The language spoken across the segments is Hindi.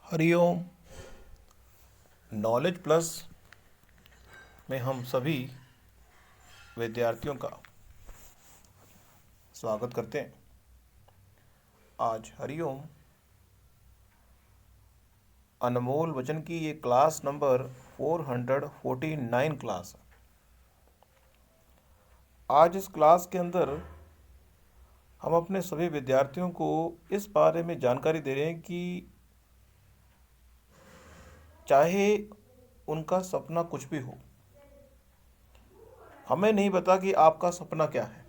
हरिओम। नॉलेज प्लस में हम सभी विद्यार्थियों का स्वागत करते हैं। आज हरिओम अनमोल वचन की ये क्लास नंबर 449 क्लास है। आज इस क्लास के अंदर हम अपने सभी विद्यार्थियों को इस बारे में जानकारी दे रहे हैं कि चाहे उनका सपना कुछ भी हो, हमें नहीं पता कि आपका सपना क्या है,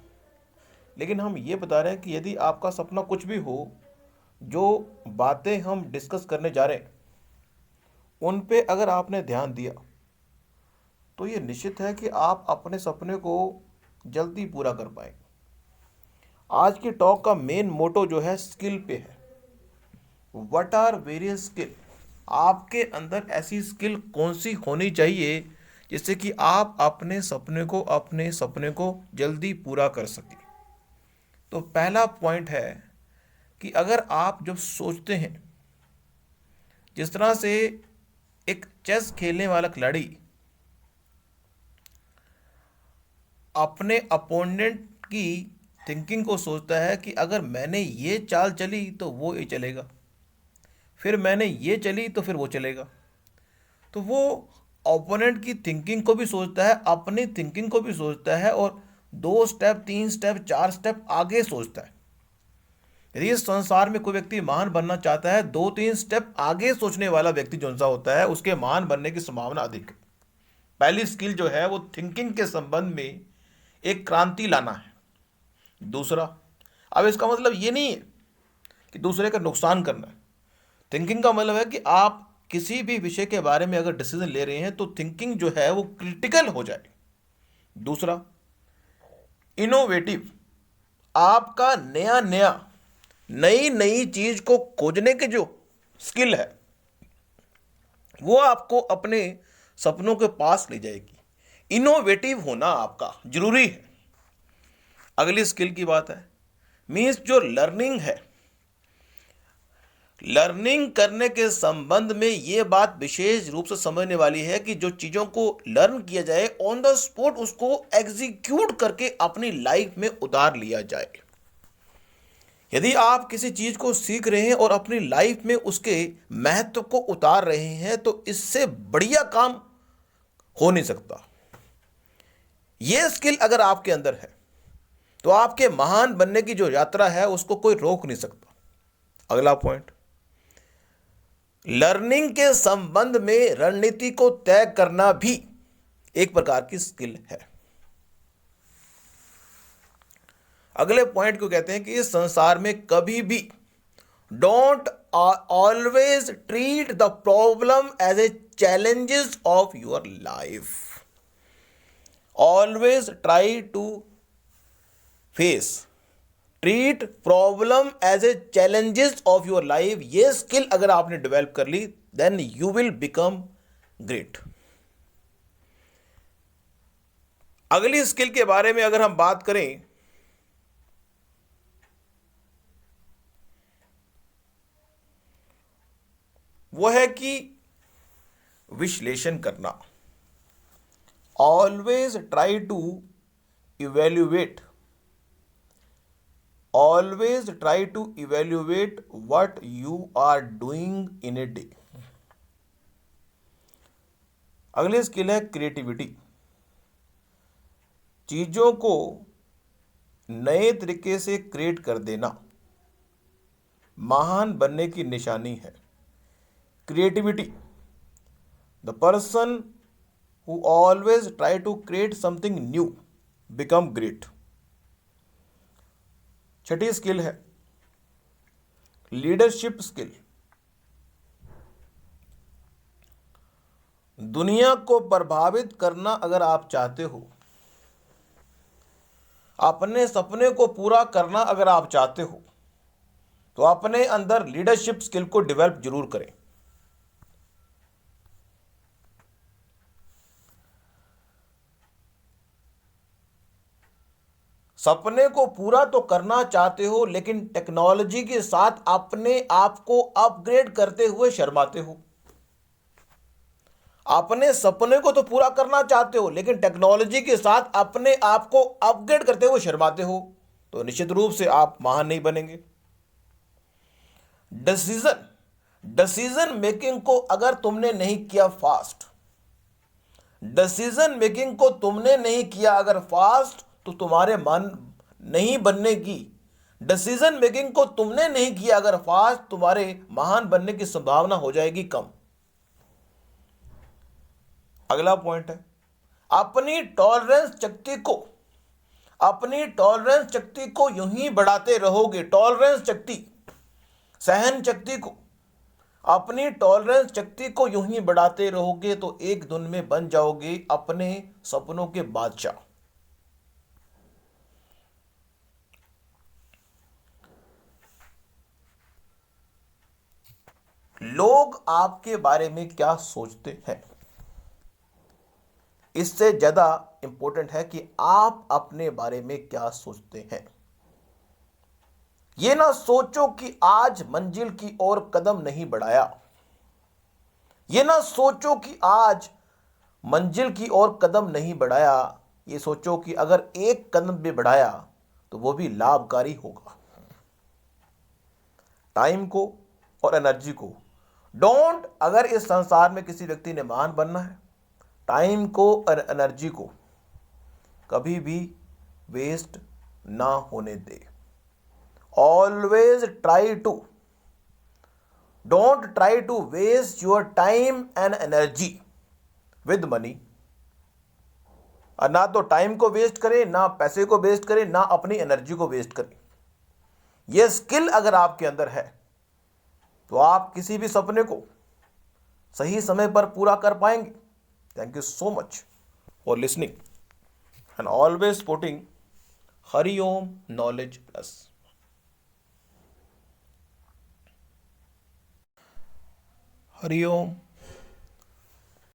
लेकिन हम ये बता रहे हैं कि यदि आपका सपना कुछ भी हो, जो बातें हम डिस्कस करने जा रहे हैं उन पे अगर आपने ध्यान दिया तो ये निश्चित है कि आप अपने सपने को जल्दी पूरा कर पाएंगे। आज की टॉक का मेन मोटो जो है स्किल पे है। What are various skill? आपके अंदर ऐसी स्किल कौन सी होनी चाहिए जिससे कि आप अपने सपने को जल्दी पूरा कर सकें। तो पहला पॉइंट है कि अगर आप जब सोचते हैं, जिस तरह से एक चेस खेलने वाला खिलाड़ी अपने अपोनेंट की थिंकिंग को सोचता है कि अगर मैंने ये चाल चली तो वो ये चलेगा, फिर मैंने ये चली तो फिर वो चलेगा, तो वो ओपोनेंट की थिंकिंग को भी सोचता है, अपनी थिंकिंग को भी सोचता है और 2 स्टेप 3 स्टेप 4 स्टेप आगे सोचता है। यदि इस संसार में कोई व्यक्ति महान बनना चाहता है, 2 3 स्टेप आगे सोचने वाला व्यक्ति जो सा होता है उसके महान बनने की संभावना अधिक है। पहली स्किल जो है वो थिंकिंग के संबंध में एक क्रांति लाना है। दूसरा, अब इसका मतलब ये नहीं है कि दूसरे का नुकसान करना है। थिंकिंग का मतलब है कि आप किसी भी विषय के बारे में अगर डिसीजन ले रहे हैं तो थिंकिंग जो है वो क्रिटिकल हो जाए। दूसरा, इनोवेटिव, आपका नया नया नई नई चीज को खोजने की जो स्किल है वो आपको अपने सपनों के पास ले जाएगी। इनोवेटिव होना आपका जरूरी है। अगली स्किल की बात है, मीन्स जो लर्निंग है, लर्निंग करने के संबंध में यह बात विशेष रूप से समझने वाली है कि जो चीजों को लर्न किया जाए ऑन द स्पॉट उसको एग्जीक्यूट करके अपनी लाइफ में उतार लिया जाए। यदि आप किसी चीज को सीख रहे हैं और अपनी लाइफ में उसके महत्व को उतार रहे हैं तो इससे बढ़िया काम हो नहीं सकता। यह स्किल अगर आपके अंदर है तो आपके महान बनने की जो यात्रा है उसको कोई रोक नहीं सकता। अगला पॉइंट, लर्निंग के संबंध में रणनीति को तय करना भी एक प्रकार की स्किल है। अगले पॉइंट को कहते हैं कि इस संसार में कभी भी don't always treat the problem as a challenges of your life. Always try to face, treat problem as a challenges of your life. ये स्किल अगर आपने डेवलप कर ली then you will become great. अगली स्किल के बारे में अगर हम बात करें वो है कि विश्लेषण करना। Always try to evaluate, always try to evaluate what you are doing in a day। अगली स्किल है क्रिएटिविटी। चीजों को नए तरीके से क्रिएट कर देना महान बनने की निशानी है। Creativity, the person who always try to create something new become great. छठी स्किल है लीडरशिप स्किल। दुनिया को प्रभावित करना अगर आप चाहते हो, अपने सपने को पूरा करना अगर आप चाहते हो तो अपने अंदर लीडरशिप स्किल को डेवलप जरूर करें। सपने को पूरा तो करना चाहते हो, लेकिन टेक्नोलॉजी के साथ अपने आप को अपग्रेड करते हुए शर्माते हो। अपने सपने को तो पूरा करना चाहते हो, लेकिन टेक्नोलॉजी के साथ अपने आप को अपग्रेड करते हुए शर्माते हो, तो निश्चित रूप से आप महान नहीं बनेंगे। डिसीजन डिसीजन मेकिंग को अगर तुमने नहीं किया फास्ट, डिसीजन मेकिंग को तुमने नहीं किया अगर फास्ट, तो तुम्हारे मन नहीं बनने की, डिसीजन मेकिंग को तुमने नहीं किया अगर फास्ट, तुम्हारे महान बनने की संभावना हो जाएगी कम। अगला पॉइंट है, अपनी टॉलरेंस शक्ति को यूं ही बढ़ाते रहोगे। टॉलरेंस शक्ति, सहन शक्ति को, अपनी टॉलरेंस शक्ति को यूं ही बढ़ाते रहोगे तो एक दिन में बन जाओगे अपने सपनों के बादशाह। लोग आपके बारे में क्या सोचते हैं, इससे ज्यादा इंपॉर्टेंट है कि आप अपने बारे में क्या सोचते हैं। यह ना सोचो कि आज मंजिल की ओर कदम नहीं बढ़ाया, यह ना सोचो कि आज मंजिल की ओर कदम नहीं बढ़ाया, ये सोचो कि अगर एक कदम भी बढ़ाया तो वो भी लाभकारी होगा। टाइम को और एनर्जी को डोंट, अगर इस संसार में किसी व्यक्ति ने महान बनना है, टाइम को और एनर्जी को कभी भी वेस्ट ना होने दे। Always try to, don't try to waste your time and energy with money. और ना तो टाइम को वेस्ट करें, ना पैसे को वेस्ट करें, ना अपनी एनर्जी को वेस्ट करें। यह स्किल अगर आपके अंदर है तो आप किसी भी सपने को सही समय पर पूरा कर पाएंगे। Thank you so much for listening and always supporting Hariom knowledge plus. Hariom.